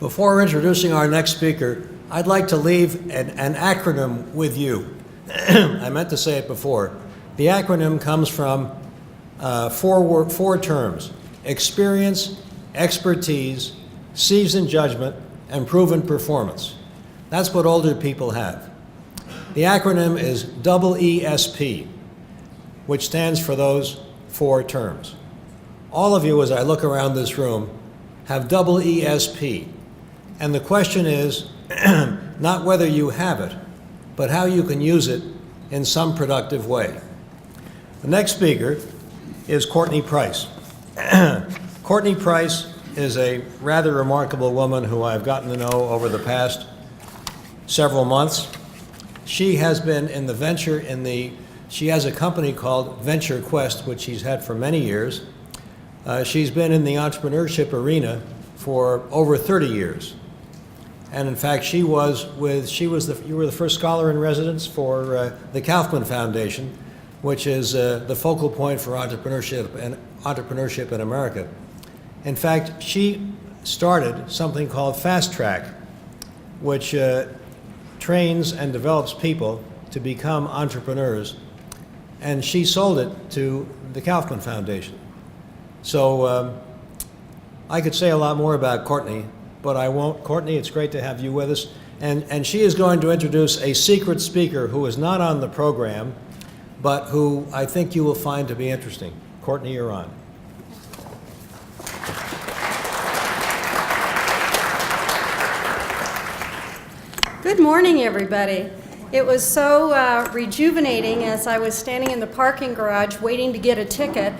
Before introducing our next speaker, I'd like to leave an acronym with you. I meant to say it before. The acronym comes from four terms: experience, expertise, seasoned judgment, and proven performance. That's what older people have. The acronym is EESP, which stands for those four terms. All of you, as I look around this room, have EESP. And the question is not whether you have it, but how you can use it in some productive way. The next speaker is Courtney Price. Courtney Price is a rather remarkable woman who I've gotten to know over the past several months. She has been in the she has a company called Venture Quest, which she's had for many years. She's been in the entrepreneurship arena for over 30 years. And in fact, you were the first scholar in residence for the Kaufman Foundation, which is the focal point for entrepreneurship in America. In fact, she started something called Fast Track, which trains and develops people to become entrepreneurs. And she sold it to the Kaufman Foundation. So I could say a lot more about Courtney, but I won't. Courtney, it's great to have you with us. And she is going to introduce a secret speaker who is not on the program, but who I think you will find to be interesting. Courtney, you're on. Good morning, everybody. It was so rejuvenating as I was standing in the parking garage waiting to get a ticket,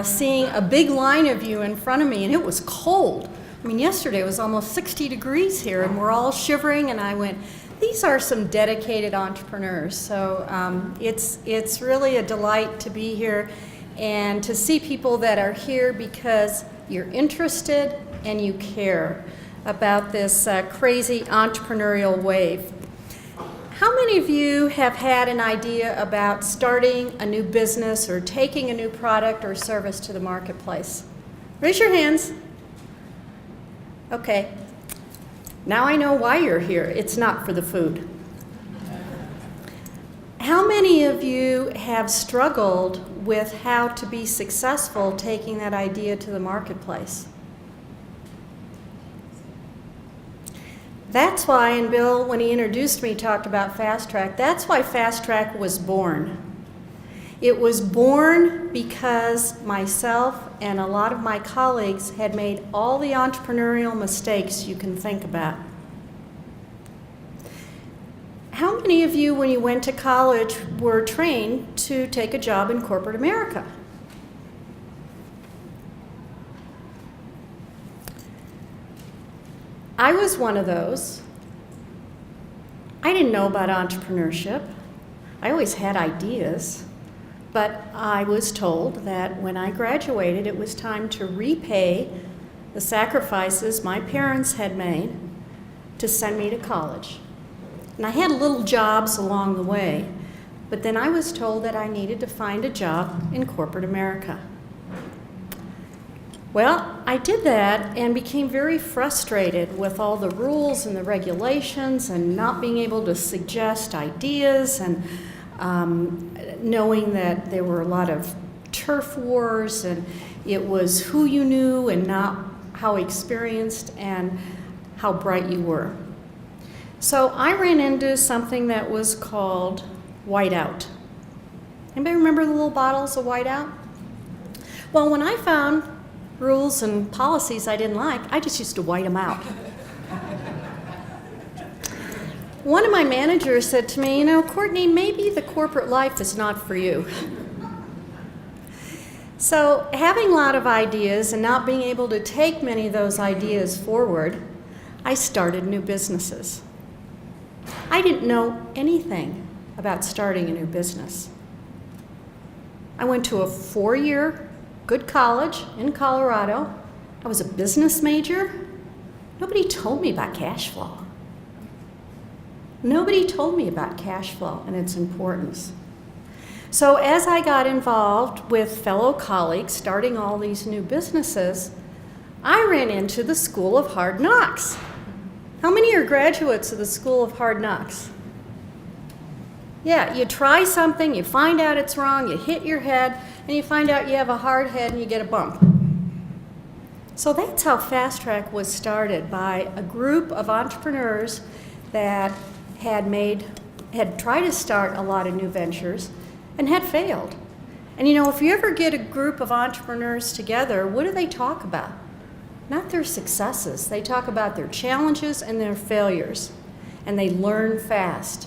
seeing a big line of you in front of me, and it was cold. I mean, yesterday it was almost 60 degrees here, and we're all shivering, and I went, these are some dedicated entrepreneurs. So it's really a delight to be here and to see people that are here because you're interested and you care about this crazy entrepreneurial wave. How many of you have had an idea about starting a new business or taking a new product or service to the marketplace? Raise your hands. Okay. Now I know why you're here. It's not for the food. How many of you have struggled with how to be successful taking that idea to the marketplace? That's why, and Bill, when he introduced me, talked about Fast Track. That's why Fast Track was born. It was born because myself and a lot of my colleagues had made all the entrepreneurial mistakes you can think about. How many of you, when you went to college, were trained to take a job in corporate America? I was one of those. I didn't know about entrepreneurship. I always had ideas, but I was told that when I graduated, it was time to repay the sacrifices my parents had made to send me to college. And I had little jobs along the way, but then I was told that I needed to find a job in corporate America. Well, I did that and became very frustrated with all the rules and the regulations and not being able to suggest ideas and knowing that there were a lot of turf wars and it was who you knew and not how experienced and how bright you were. So I ran into something that was called whiteout. Anybody remember the little bottles of whiteout? Well, when I found rules and policies I didn't like, I just used to white them out. One of my managers said to me, Courtney, maybe the corporate life is not for you. So having a lot of ideas and not being able to take many of those ideas forward, I started new businesses. I didn't know anything about starting a new business. I went to a 4-year good college in Colorado. I was a business major. Nobody told me about cash flow. Nobody told me about cash flow and its importance. So as I got involved with fellow colleagues starting all these new businesses, I ran into the School of Hard Knocks. How many are graduates of the School of Hard Knocks? Yeah, you try something, you find out it's wrong, you hit your head, and you find out you have a hard head and you get a bump. So that's how Fast Track was started, by a group of entrepreneurs that had tried to start a lot of new ventures and had failed. And you know, if you ever get a group of entrepreneurs together, what do they talk about? Not their successes. They talk about their challenges and their failures, and they learn fast.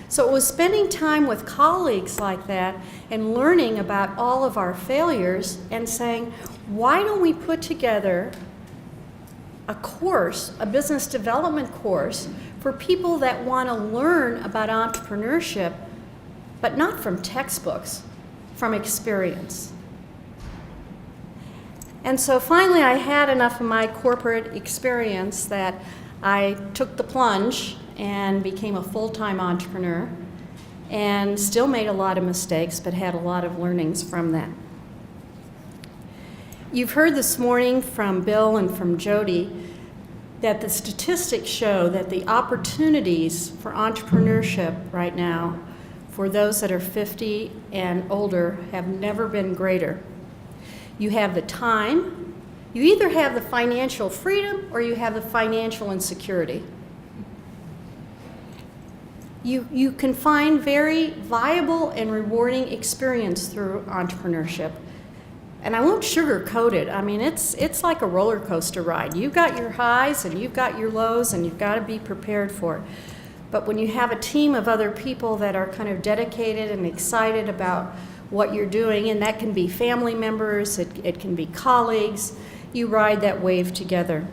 So it was spending time with colleagues like that and learning about all of our failures and saying, why don't we put together a course, a business development course, for people that want to learn about entrepreneurship, but not from textbooks, from experience. And so finally I had enough of my corporate experience that I took the plunge and became a full-time entrepreneur, and still made a lot of mistakes, but had a lot of learnings from that. You've heard this morning from Bill and from Jody that the statistics show that the opportunities for entrepreneurship right now for those that are 50 and older have never been greater. You have the time, you either have the financial freedom or you have the financial insecurity. You can find very viable and rewarding experience through entrepreneurship. And I won't sugarcoat it. I mean, it's like a roller coaster ride. You've got your highs and you've got your lows, and you've got to be prepared for it. But when you have a team of other people that are kind of dedicated and excited about what you're doing, and that can be family members, it can be colleagues, you ride that wave together.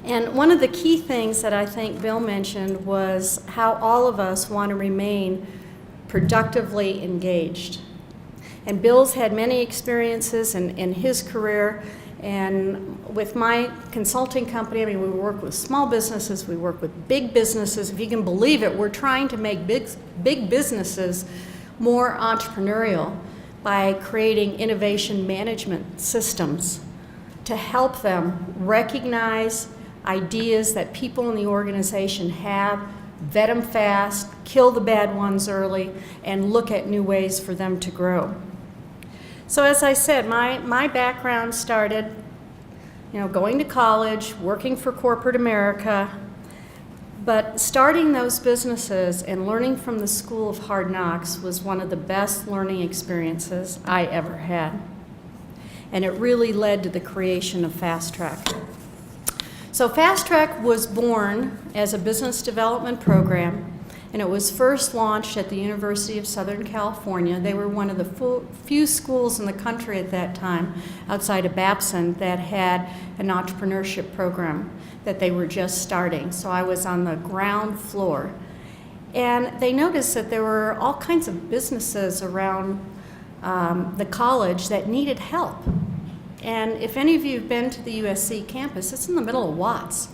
And one of the key things that I think Bill mentioned was how all of us want to remain productively engaged. And Bill's had many experiences in his career, and with my consulting company, I mean, we work with small businesses, we work with big businesses. If you can believe it, we're trying to make big businesses more entrepreneurial by creating innovation management systems to help them recognize ideas that people in the organization have, vet them fast, kill the bad ones early, and look at new ways for them to grow. So as I said, my background started, going to college, working for corporate America, but starting those businesses and learning from the School of Hard Knocks was one of the best learning experiences I ever had. And it really led to the creation of Fast Track. So Fast Track was born as a business development program, and it was first launched at the University of Southern California. They were one of the few schools in the country at that time, outside of Babson, that had an entrepreneurship program that they were just starting. So I was on the ground floor. And they noticed that there were all kinds of businesses around the college that needed help. And if any of you have been to the USC campus, it's in the middle of Watts.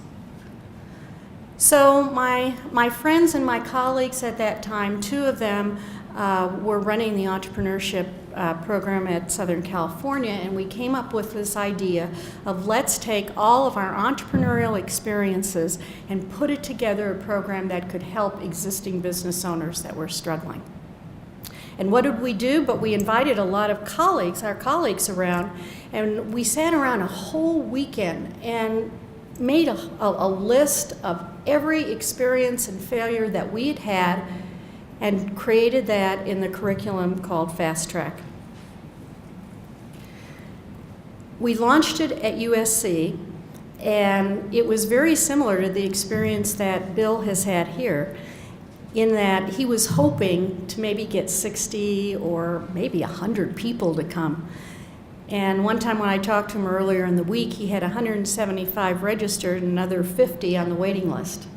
So my friends and my colleagues at that time, two of them were running the entrepreneurship program at Southern California, and we came up with this idea of let's take all of our entrepreneurial experiences and put it together, a program that could help existing business owners that were struggling. And what did we do? But we invited a lot of colleagues, our colleagues around, and we sat around a whole weekend and made a list of every experience and failure that we had had and created that in the curriculum called Fast Track. We launched it at USC, and it was very similar to the experience that Bill has had here, in that he was hoping to maybe get 60 or maybe 100 people to come. And one time when I talked to him earlier in the week, he had 175 registered and another 50 on the waiting list.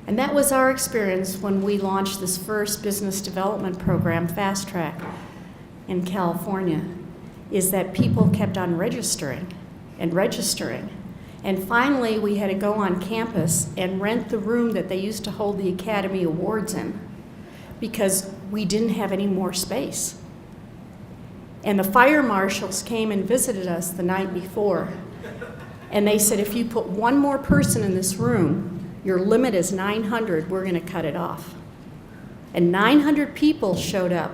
And that was our experience when we launched this first business development program, Fast Track, in California, is that people kept on registering and registering. And finally, we had to go on campus and rent the room that they used to hold the Academy Awards in, because we didn't have any more space. And the fire marshals came and visited us the night before. And they said, if you put one more person in this room, your limit is 900, we're going to cut it off. And 900 people showed up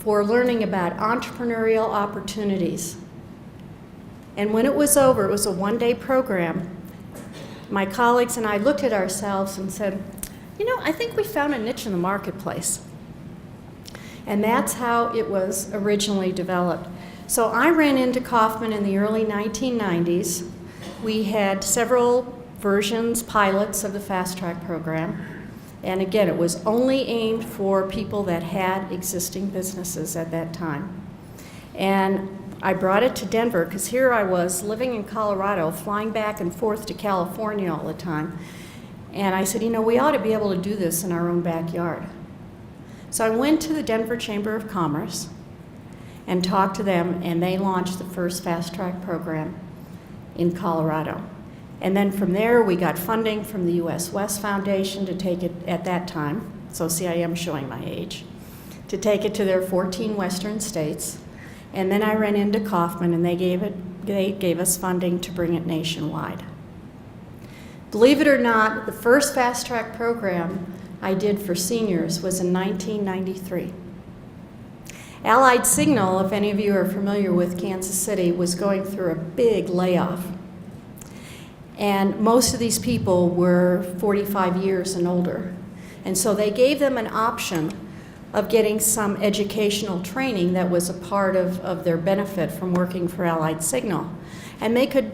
for learning about entrepreneurial opportunities. And when it was over, it was a one-day program, my colleagues and I looked at ourselves and said, you know, I think we found a niche in the marketplace. And that's how it was originally developed. So I ran into Kauffman in the early 1990s. We had several versions, pilots of the Fast Track program. And again, it was only aimed for people that had existing businesses at that time. And I brought it to Denver because here I was living in Colorado, flying back and forth to California all the time. And I said, you know, we ought to be able to do this in our own backyard. So I went to the Denver Chamber of Commerce and talked to them, and they launched the first Fast Track program in Colorado. And then from there, we got funding from the U.S. West Foundation to take it at that time, so see, I am showing my age, to take it to their 14 western states. And then I ran into Kauffman, and they gave us funding to bring it nationwide. Believe it or not, the first Fast Track program I did for seniors was in 1993. Allied Signal, if any of you are familiar with Kansas City, was going through a big layoff. And most of these people were 45 years and older. And so they gave them an option of getting some educational training that was a part of their benefit from working for Allied Signal. And they could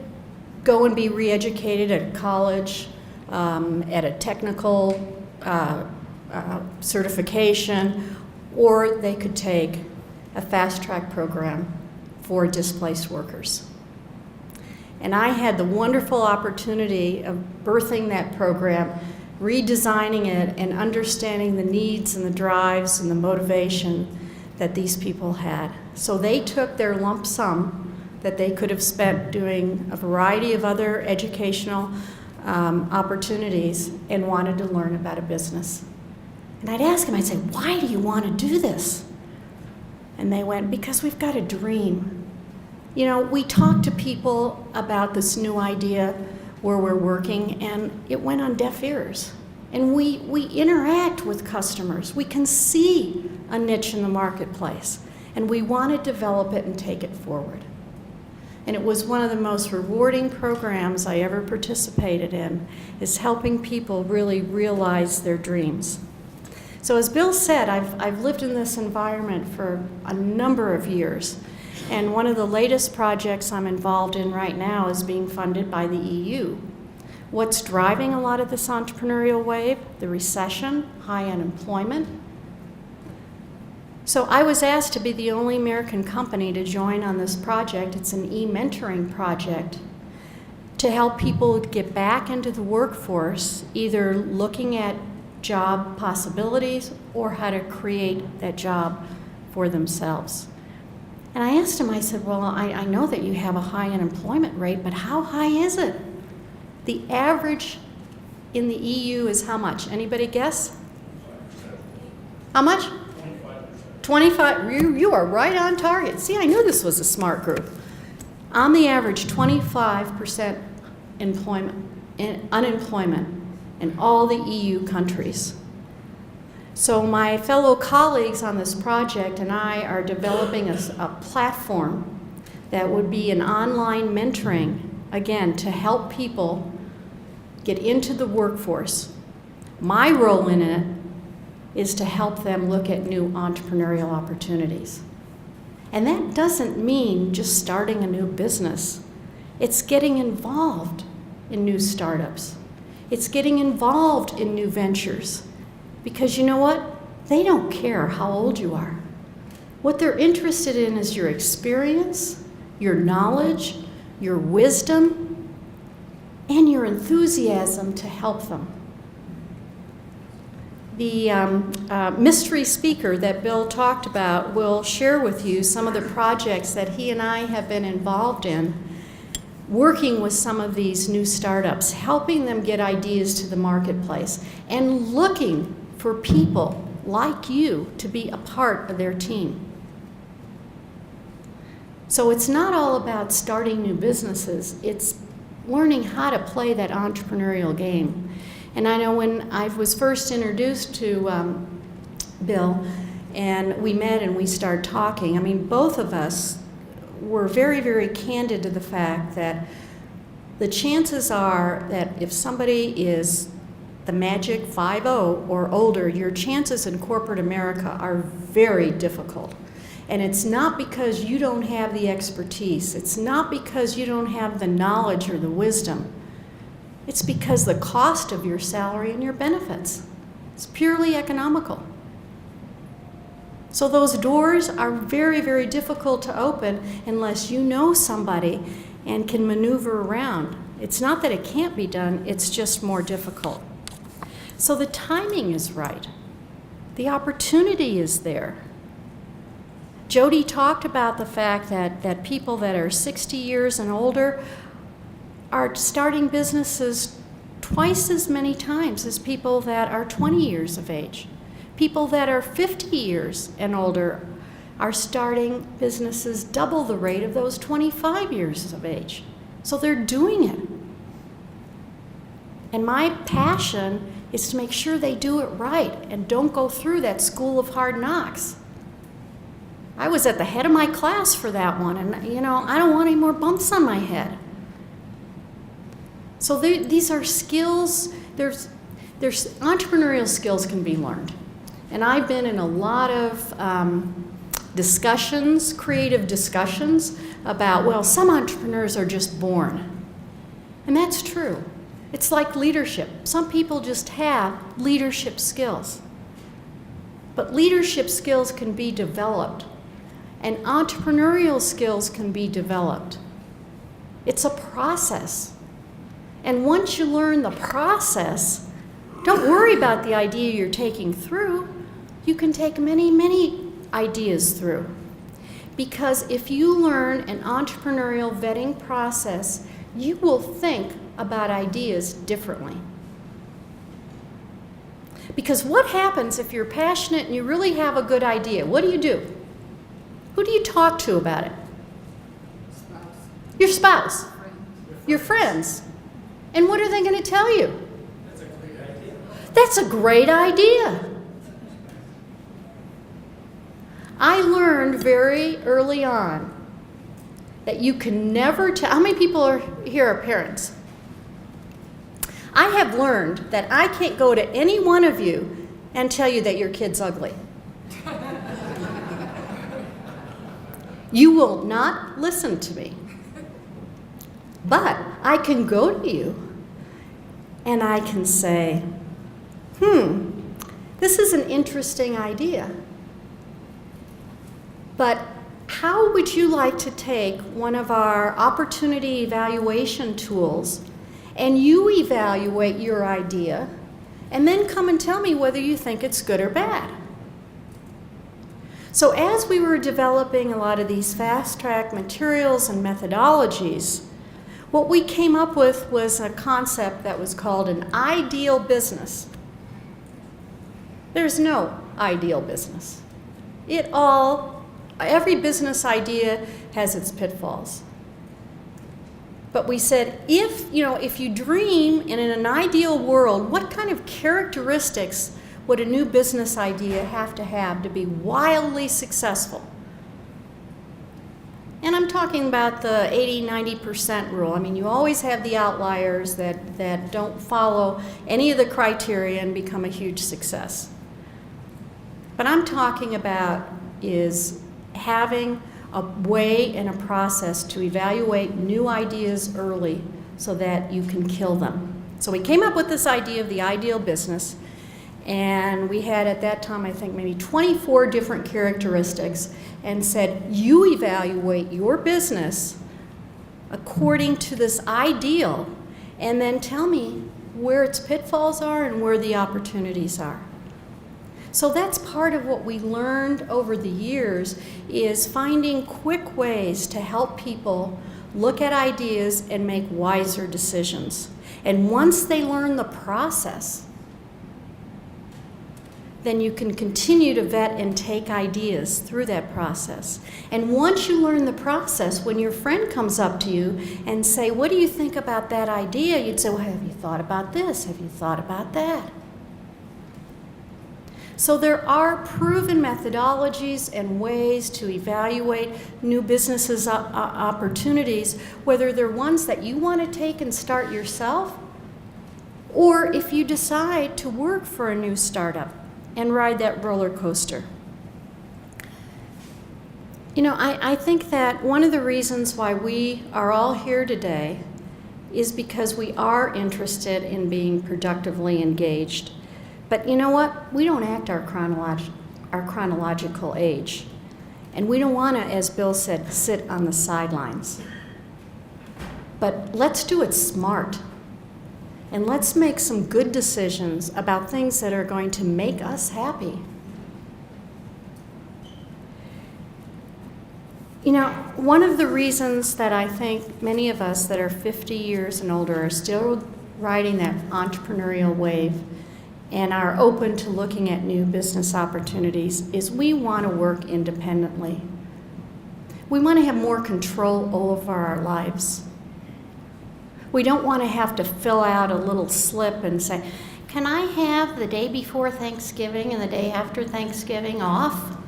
go and be re-educated at college, at a technical certification, or they could take a Fast Track program for displaced workers. And I had the wonderful opportunity of birthing that program, redesigning it, and understanding the needs and the drives and the motivation that these people had. So they took their lump sum that they could have spent doing a variety of other educational opportunities and wanted to learn about a business. And I'd ask them, I'd say, why do you want to do this? And they went, because we've got a dream. You know, we talked to people about this new idea where we're working, and it went on deaf ears. And we interact with customers. We can see a niche in the marketplace, and we want to develop it and take it forward. And it was one of the most rewarding programs I ever participated in, is helping people really realize their dreams. So as Bill said, I've lived in this environment for a number of years. And one of the latest projects I'm involved in right now is being funded by the EU. What's driving a lot of this entrepreneurial wave? The recession, high unemployment. So I was asked to be the only American company to join on this project. It's an e-mentoring project to help people get back into the workforce, either looking at job possibilities or how to create that job for themselves. And I asked him, I said, well, I know that you have a high unemployment rate, but how high is it? The average in the EU is how much? Anybody guess? 25%. How much? 25%. 25. You are right on target. See, I knew this was a smart group. On the average, 25% unemployment in all the EU countries. So my fellow colleagues on this project and I are developing a platform that would be an online mentoring, again, to help people get into the workforce. My role in it is to help them look at new entrepreneurial opportunities. And that doesn't mean just starting a new business. It's getting involved in new startups. It's getting involved in new ventures. Because you know what? They don't care how old you are. What they're interested in is your experience, your knowledge, your wisdom, and your enthusiasm to help them. The mystery speaker that Bill talked about will share with you some of the projects that he and I have been involved in, working with some of these new startups, helping them get ideas to the marketplace, and looking for people like you to be a part of their team. So it's not all about starting new businesses, it's learning how to play that entrepreneurial game. And I know when I was first introduced to Bill, and we met and we started talking, I mean, both of us were very, very candid to the fact that the chances are that if somebody is the magic 5-0 or older, your chances in corporate America are very difficult. And it's not because you don't have the expertise. It's not because you don't have the knowledge or the wisdom. It's because the cost of your salary and your benefits. It's purely economical. So those doors are very, very difficult to open unless you know somebody and can maneuver around. It's not that it can't be done, it's just more difficult. So the timing is right. The opportunity is there. Jody talked about the fact that people that are 60 years and older are starting businesses twice as many times as people that are 20 years of age. People that are 50 years and older are starting businesses double the rate of those 25 years of age. So they're doing it. And my passion is to make sure they do it right and don't go through that school of hard knocks. I was at the head of my class for that one, and I don't want any more bumps on my head. So these are skills, there's entrepreneurial skills can be learned. And I've been in a lot of discussions, creative discussions about, well, some entrepreneurs are just born. And that's true. It's like leadership. Some people just have leadership skills. But leadership skills can be developed, and entrepreneurial skills can be developed. It's a process. And once you learn the process, don't worry about the idea you're taking through. You can take many, many ideas through. Because if you learn an entrepreneurial vetting process, you will think about ideas differently. Because what happens if you're passionate and you really have a good idea? What do? Who do you talk to about it? Your spouse. Your friends. And what are they going to tell you? That's a great idea. That's a great idea. I learned very early on that you can never tell. How many people here are parents? I have learned that I can't go to any one of you and tell you that your kid's ugly. You will not listen to me. But I can go to you and I can say, this is an interesting idea. But how would you like to take one of our opportunity evaluation tools and you evaluate your idea and then come and tell me whether you think it's good or bad? So as we were developing a lot of these fast-track materials and methodologies, what we came up with was a concept that was called an ideal business. There's no ideal business. Every business idea has its pitfalls. But we said, if you dream in an ideal world, what kind of characteristics would a new business idea have to be wildly successful? And I'm talking about the 80-90% rule. I mean, you always have the outliers that don't follow any of the criteria and become a huge success. But I'm talking about is having a way and a process to evaluate new ideas early so that you can kill them. So we came up with this idea of the ideal business, and we had at that time, I think, maybe 24 different characteristics, and said, you evaluate your business according to this ideal, and then tell me where its pitfalls are and where the opportunities are. So that's part of what we learned over the years, is finding quick ways to help people look at ideas and make wiser decisions. And once they learn the process, then you can continue to vet and take ideas through that process. And once you learn the process, when your friend comes up to you and say, what do you think about that idea? You'd say, well, have you thought about this? Have you thought about that? So there are proven methodologies and ways to evaluate new businesses opportunities, whether they're ones that you want to take and start yourself, or if you decide to work for a new startup and ride that roller coaster. You know, I think that one of the reasons why we are all here today is because we are interested in being productively engaged. But you know what? We don't act our chronological age. And we don't want to, as Bill said, sit on the sidelines. But let's do it smart. And let's make some good decisions about things that are going to make us happy. You know, one of the reasons that I think many of us that are 50 years and older are still riding that entrepreneurial wave and are open to looking at new business opportunities is we want to work independently. We want to have more control over our lives. We don't want to have to fill out a little slip and say, can I have the day before Thanksgiving and the day after Thanksgiving off?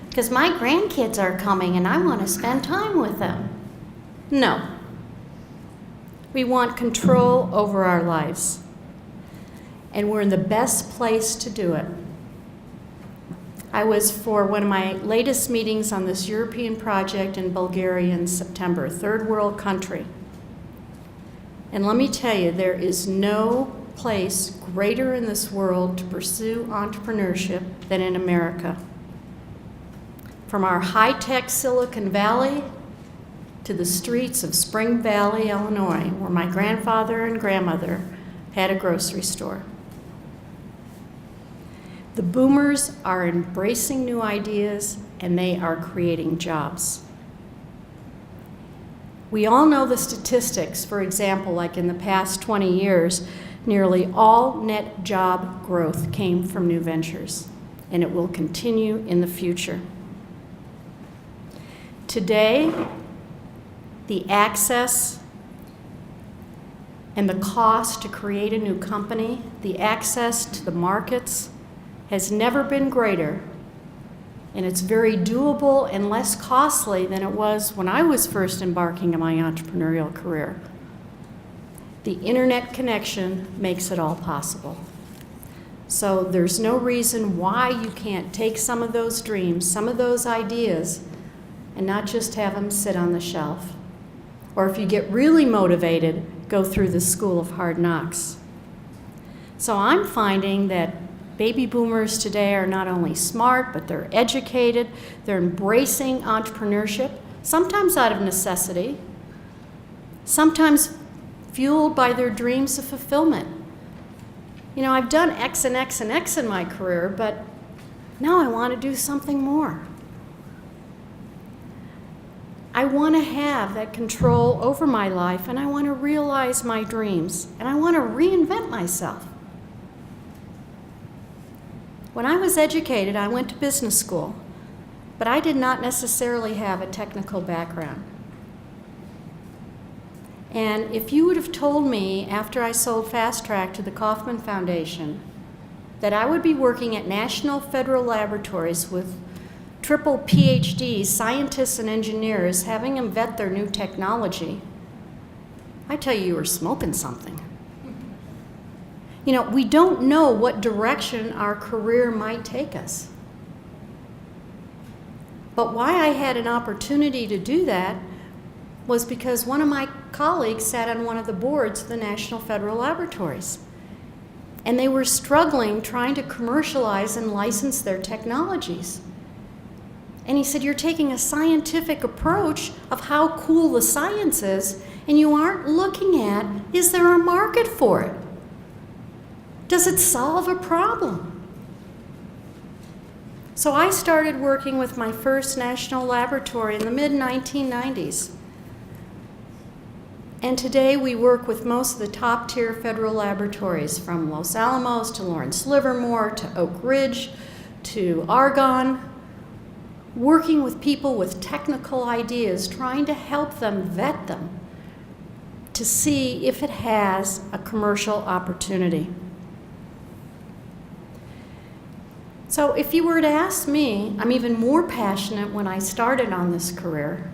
Because my grandkids are coming and I want to spend time with them. No. We want control over our lives. And we're in the best place to do it. I was for one of my latest meetings on this European project in Bulgaria in September, third world country. And let me tell you, there is no place greater in this world to pursue entrepreneurship than in America. From our high-tech Silicon Valley to the streets of Spring Valley, Illinois, where my grandfather and grandmother had a grocery store. The boomers are embracing new ideas and they are creating jobs. We all know the statistics. For example, like in the past 20 years, nearly all net job growth came from new ventures, and it will continue in the future. Today, the access and the cost to create a new company, the access to the markets, has never been greater, and it's very doable and less costly than it was when I was first embarking on my entrepreneurial career. The internet connection makes it all possible. So there's no reason why you can't take some of those dreams, some of those ideas, and not just have them sit on the shelf. Or if you get really motivated, go through the school of hard knocks. So I'm finding that baby boomers today are not only smart, but they're educated, they're embracing entrepreneurship, sometimes out of necessity, sometimes fueled by their dreams of fulfillment. You know, I've done X and X and X in my career, but now I want to do something more. I want to have that control over my life, and I want to realize my dreams, and I want to reinvent myself. When I was educated, I went to business school, but I did not necessarily have a technical background. And if you would have told me after I sold Fast Track to the Kauffman Foundation that I would be working at national federal laboratories with triple PhD scientists and engineers, having them vet their new technology, I tell you, you were smoking something. You know, we don't know what direction our career might take us. But why I had an opportunity to do that was because one of my colleagues sat on one of the boards of the National Federal Laboratories. And they were struggling trying to commercialize and license their technologies. And he said, you're taking a scientific approach of how cool the science is, and you aren't looking at, is there a market for it? Does it solve a problem? So I started working with my first national laboratory in the mid-1990s. And today we work with most of the top-tier federal laboratories, from Los Alamos to Lawrence Livermore to Oak Ridge to Argonne, working with people with technical ideas, trying to help them vet them to see if it has a commercial opportunity. So if you were to ask me, I'm even more passionate when I started on this career,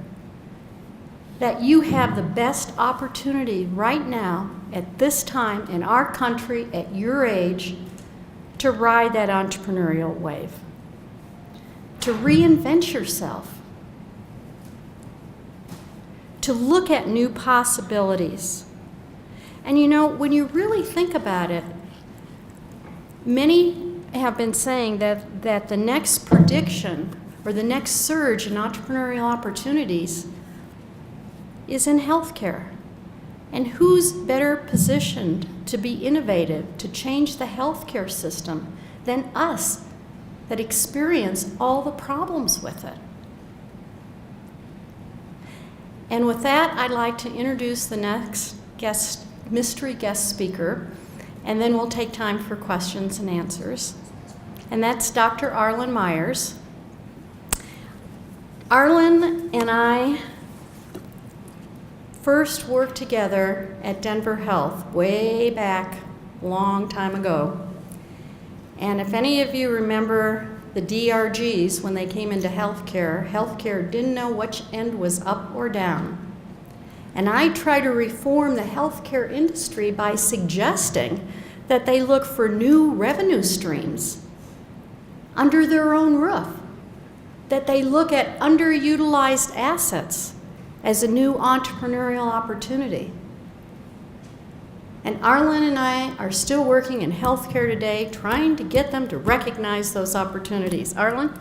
that you have the best opportunity right now, at this time in our country, at your age, to ride that entrepreneurial wave, to reinvent yourself, to look at new possibilities. And you know, when you really think about it, many have been saying that the next prediction or the next surge in entrepreneurial opportunities is in healthcare. And who's better positioned to be innovative, to change the healthcare system than us that experience all the problems with it? And with that, I'd like to introduce the next mystery guest speaker, and then we'll take time for questions and answers. And that's Dr. Arlen Myers. Arlen and I first worked together at Denver Health way back a long time ago. And if any of you remember the DRGs when they came into healthcare didn't know which end was up or down. And I try to reform the healthcare industry by suggesting that they look for new revenue streams under their own roof, that they look at underutilized assets as a new entrepreneurial opportunity. And Arlen and I are still working in healthcare today, trying to get them to recognize those opportunities. Arlen?